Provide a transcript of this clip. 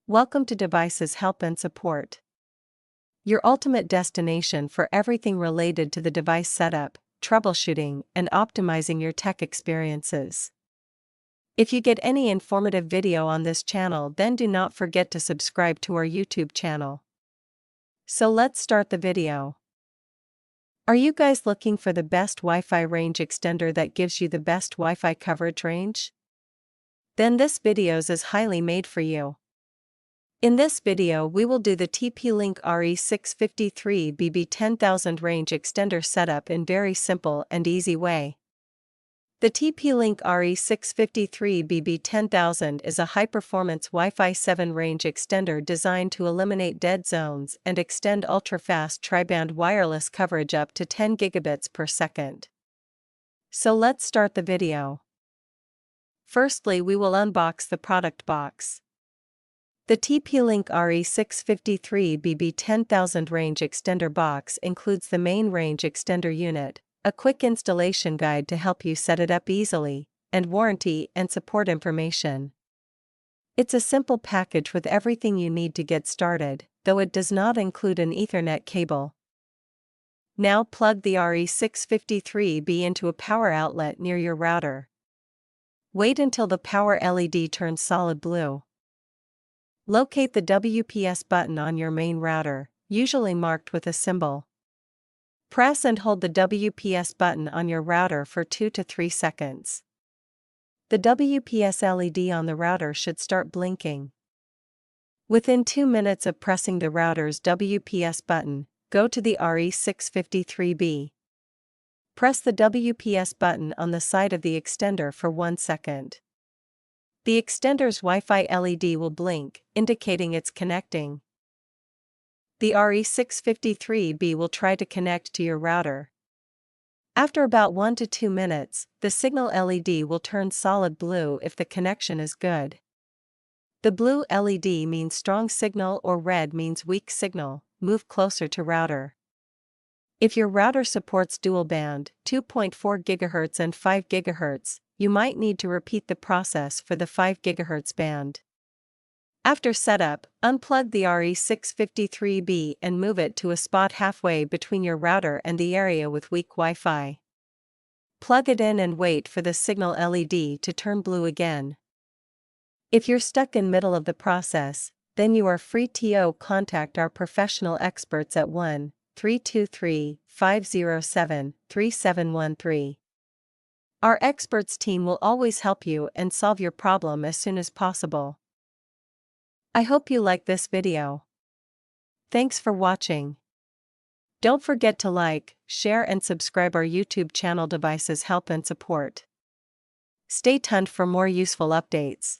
Welcome to Devices Help and Support, your ultimate destination for everything related to the device setup, troubleshooting, and optimizing your tech experiences. If you get any informative video on this channel, then do not forget to subscribe to our YouTube channel. So let's start the video. Are you guys looking for the best Wi-Fi range extender that gives you the best Wi-Fi coverage range? Then this video is highly made for you. In this video we will do the TP-Link RE653BE BE10000 Range Extender setup in very simple and easy way. The TP-Link RE653BE BE10000 is a high-performance Wi-Fi 7 range extender designed to eliminate dead zones and extend ultra-fast tri-band wireless coverage up to 10 gigabits per second. So let's start the video. Firstly, we will unbox the product box. The TP-Link RE653BE BE10000 Range Extender box includes the main range extender unit, a quick installation guide to help you set it up easily, and warranty and support information. It's a simple package with everything you need to get started, though it does not include an Ethernet cable. Now plug the RE653BE into a power outlet near your router. Wait until the power LED turns solid blue. Locate the WPS button on your main router, usually marked with a symbol. Press and hold the WPS button on your router for 2 to 3 seconds. The WPS LED on the router should start blinking. Within 2 minutes of pressing the router's WPS button, go to the RE653BE. Press the WPS button on the side of the extender for 1 second. The extender's Wi-Fi LED will blink, indicating it's connecting. The RE653BE will try to connect to your router. After about 1 to 2 minutes, the signal LED will turn solid blue if the connection is good. The blue LED means strong signal or red means weak signal. Move closer to router. If your router supports dual band, 2.4 GHz and 5 GHz, you might need to repeat the process for the 5 GHz band. After setup, unplug the RE653BE and move it to a spot halfway between your router and the area with weak Wi-Fi. Plug it in and wait for the signal LED to turn blue again. If you're stuck in middle of the process, then you are free to contact our professional experts at 1-323-507-3713. Our experts team will always help you and solve your problem as soon as possible. I hope you like this video. Thanks for watching. Don't forget to like, share and subscribe our YouTube channel Devices Help and Support. Stay tuned for more useful updates.